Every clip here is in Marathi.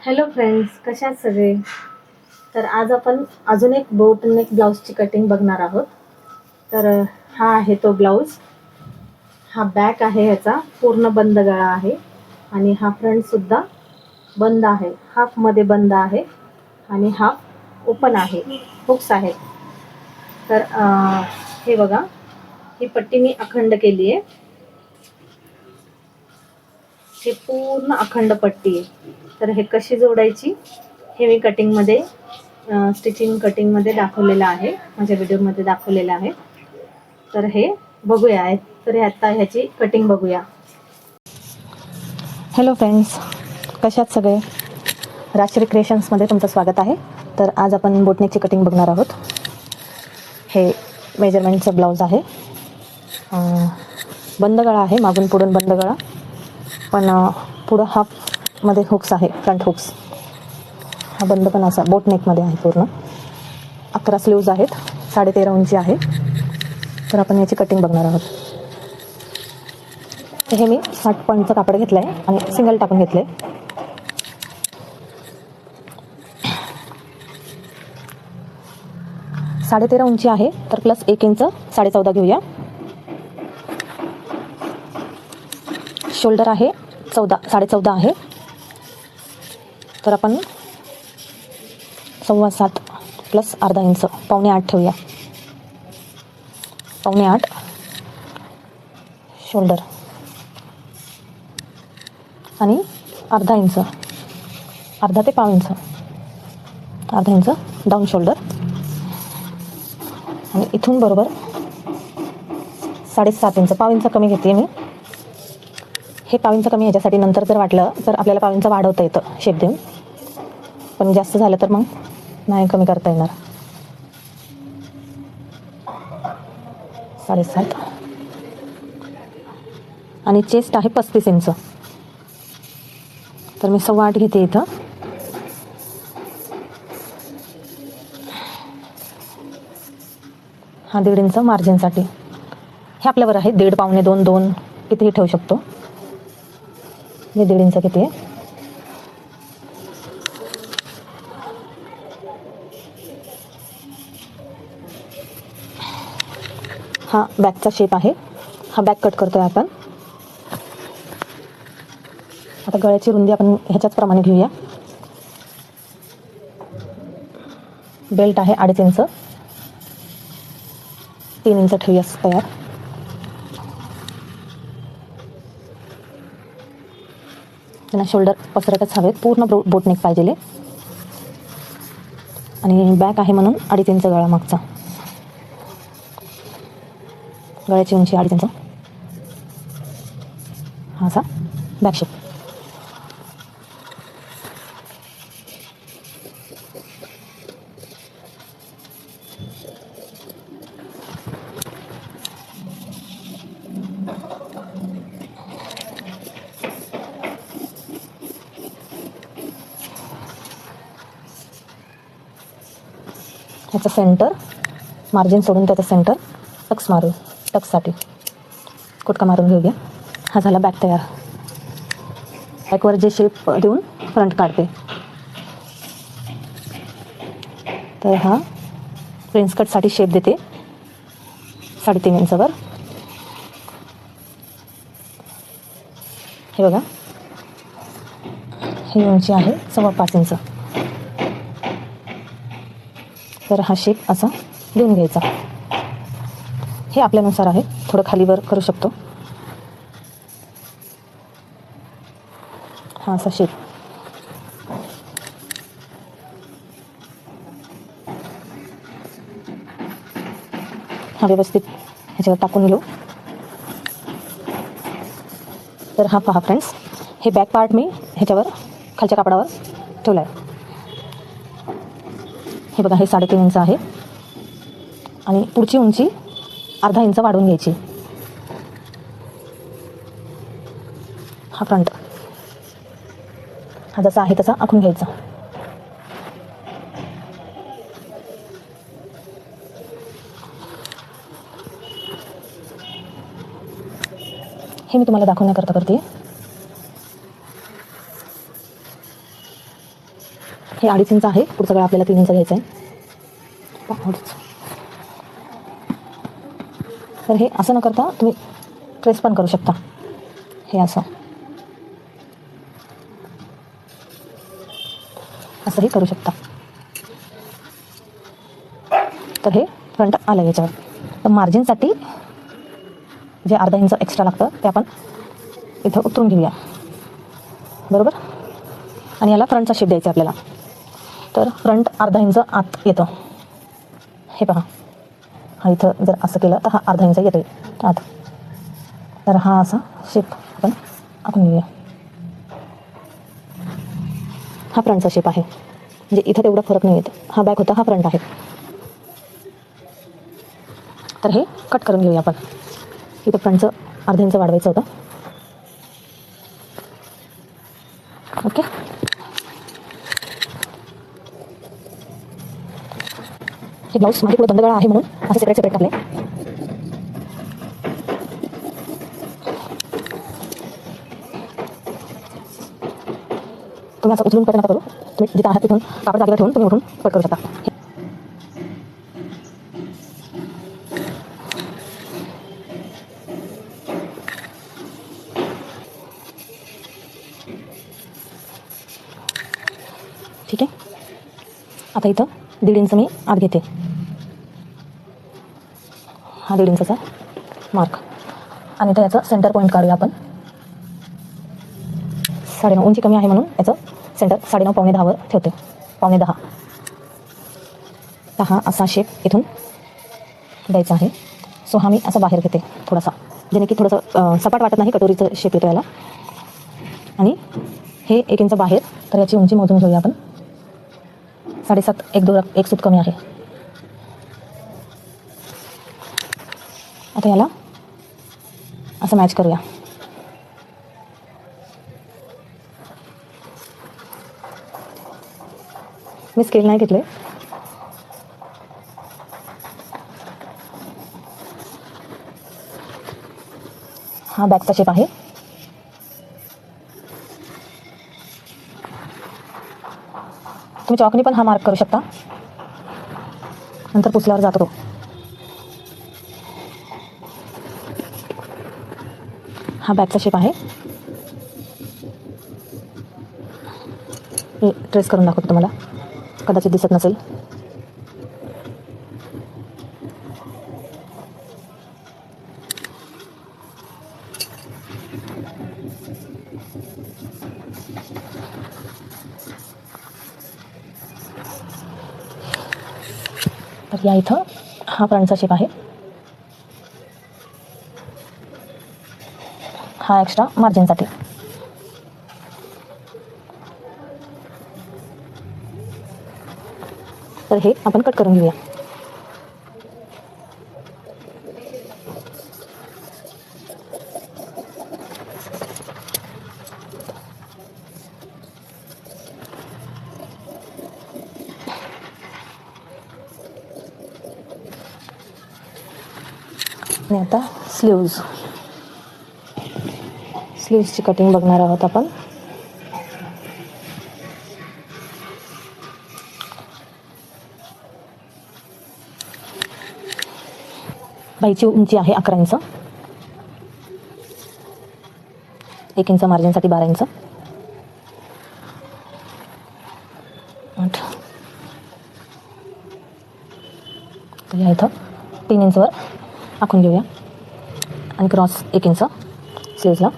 हॅलो फ्रेंड्स, कशा आहात सगळे? तर आज आपण अजून एक बोट नेक ब्लाऊजची कटिंग बघणार आहोत. तर हा आहे तो ब्लाऊज. हा बॅक आहे, ह्याचा पूर्ण बंद गळा आहे आणि हा फ्रंटसुद्धा बंद आहे. हाफमध्ये बंद आहे आणि हाफ ओपन आहे, हुक्स आहेत. तर हे बघा, ही पट्टी मी अखंड केली आहे. हे पूर्ण अखंड पट्टी आहे. तर हे कशी जोडायची हे मी कटिंगमध्ये स्टिचिंग कटिंगमध्ये दाखवलेलं आहे, माझ्या व्हिडिओमध्ये दाखवलेलं आहे. तर हे बघूया. तर आता ह्याची कटिंग बघूया. हॅलो फ्रेंड्स, कशात सगळे? राजश्री क्रिएशन्समध्ये तुमचं स्वागत आहे. तर आज आपण बोटनेकची कटिंग बघणार आहोत. हे मेजरमेंटचं ब्लाऊज आहे. बंद गळा आहे, मागून पुढून बंद गळा, पण पुढं हाफमध्ये हुक्स आहे, फ्रंट हुक्स. हा बंद पण असा बोटनेकमध्ये आहे पूर्ण. 11 स्लीव्ज आहेत, 13.5 उंची आहे. तर आपण याची कटिंग बघणार आहोत. हे मी 60 पॉईंटचं कापड घेतलं आहे आणि सिंगल टाकून घेतले. साडे 13 उंची आहे, तर प्लस 1 इंच 14.5 घेऊया. शोल्डर आहे 14.5 आहे, तर आपण 7.25 प्लस अर्धा इंच 7.25 ठेवूया. 7.25 शोल्डर आणि अर्धा इंच, अर्धा ते पाव इंच, अर्धा इंच डाऊन शोल्डर. आणि इथून बरोबर 7.5 इंच, पाव इंच कमी घेते मी. हे पाव इंच कमी ह्याच्यासाठी नंतर जर वाटलं तर आपल्याला पाव इंच वाढवता येतं शेप देऊन, पण जास्त झालं तर मग नाही कमी करता येणार. 7.5 आणि चेस्ट आहे 35 इंच, तर मी 8.25 घेते इथं. हा 1.5 इंच मार्जिनसाठी. हे आपल्यावर आहे, 1.5, पावणे 2, 2 कितीही ठेवू शकतो. मी 1.5 इंच घेते. हा बॅकचा शेप आहे. हा बॅक कट करतोय आपण. आता गळ्याची रुंदी आपण ह्याच्याच प्रमाणे घेऊया. बेल्ट आहे 2.5 इंच, 3 इंच ठेवूया तयार. त्यांना शोल्डर पसरटच हवेत, पूर्ण बोटनेक पाहिजे. आणि बॅक आहे म्हणून 2.5 इंच गळा मागचा. गळ्याची उंची 2.5 इंच. हा असा बॅक शेप. ह्याचं सेंटर मार्जिन सोडून त्याचं सेंटर टक्स मारू. टक्ससाठी कुटका मारून घेऊया. हा झाला बॅक तयार. बॅकवर जे शेप देऊन फ्रंट काढते. तर हा प्रिन्स कटसाठी शेप देते 3.5 इंचवर. हे बघा, ही उंची आहे 5.25 इंच. तर हा शेप असा देऊन घ्यायचा. हे आपल्यानुसार आहे, थोडं खालीवर करू शकतो. हा असा शेप. हा व्यवस्थित ह्याच्यावर टाकून घेऊ. तर हा पहा फ्रेंड्स, हे बॅक पार्ट मी ह्याच्यावर खालच्या कापडावर ठेवला आहे. हे बघा, हे 3.5 इंच आहे आणि पुढची उंची अर्धा इंच वाढवून घ्यायची. हा फ्रंट, हा जसा आहे तसा आखून घ्यायचा. हे मी तुम्हाला दाखवण्याकरता करते. हे 2.5 इंच आहे, पुढचं गळा आपल्याला 3 इंच घ्यायचं आहे. तर हे असं न करता तुम्ही ट्रेस पण करू शकता. हे असंही करू शकता. तर हे फ्रंट आलं याच्यावर. तर मार्जिनसाठी जे अर्धा इंच एक्स्ट्रा लागतं ते आपण इथं उतरून घेऊया, बरोबर. आणि याला फ्रंटचा शेप द्यायचा आपल्याला. तर फ्रंट अर्धा इंच आत येतं. हे पहा, हा इथं जर असं केलं तर हा अर्धा इंच येतो आत. तर हा असा शेप आपण आखून घेऊया. हा फ्रंटचा शेप आहे, म्हणजे इथं तेवढा फरक नाही येत. हा बॅक होता, हा फ्रंट आहे. तर हे कट करून घेऊया आपण. इथं फ्रंटचं अर्धा इंच वाढवायचं होतं. ओके. हे ब्लाऊज मागे पुढे बंद गळा आहे म्हणून असे सेपरेट टाकले. तुम्ही असं उचलून कट नका करू. तुम्ही जिथे आहात तिथून कापड जागेवर ठेवून तुम्ही उठून कट करू शकता. ठीक आहे. आता इथं 1.5 इंच मी आत घेते. हा 1.5 इंचचा मार्क. आणि तर याचं सेंटर पॉईंट काढूया आपण. 9.5 उंची कमी आहे म्हणून याचं सेंटर 9.5 पावणे 10 वर ठेवते. पावणे 10. तर हा असा शेप इथून द्यायचा आहे. सो हा मी असा बाहेर घेते थोडासा, जेणे की थोडंसं सपाट वाटत नाही. कटोरीचं शेप येतो याला. आणि हे 1 इंच बाहेर. तर याची उंची मोजून घेऊया आपण. 7.5 एक सूत कमी आहे. आता याला असं मॅच करूया. मी स्केल नाही घेतले. हा बॅकचा शेप आहे. तुम्ही चॉकनी पण हा मार्क करू शकता, नंतर पुसल्यावर जातो तो. हा बॅकचा शेप आहे. मी ट्रेस करून दाखवतो तुम्हाला, कदाचित दिसत नसेल. तर या इथं हा फ्रंटचा शेप आहे. हा एक्स्ट्रा मार्जिनसाठी. तर हे आपण कट करून घेऊया. आणि आता स्लीव्जची कटिंग बघणार आहोत आपण. बाईची उंची आहे 11 इंच. 1 inch मार्जिनसाठी 12 inch. 8. तर या इथं 3 इंचवर आखून घेऊया. आणि क्रॉस 1 इंच स्लीव्जला.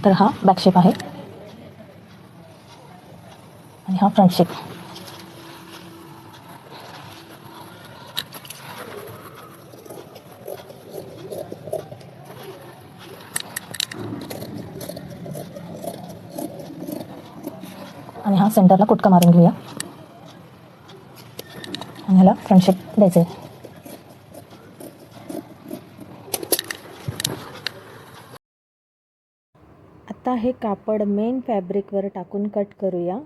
तर हा बॅक शेप आहे आणि हा फ्रंट शेप. आणि हा सेंटरला कुटका मारून घेऊया आणि ह्याला फ्रंट शेप द्यायचं आहे. आता हे कापड मेन फॅब्रिकवर टाकून कट करूया.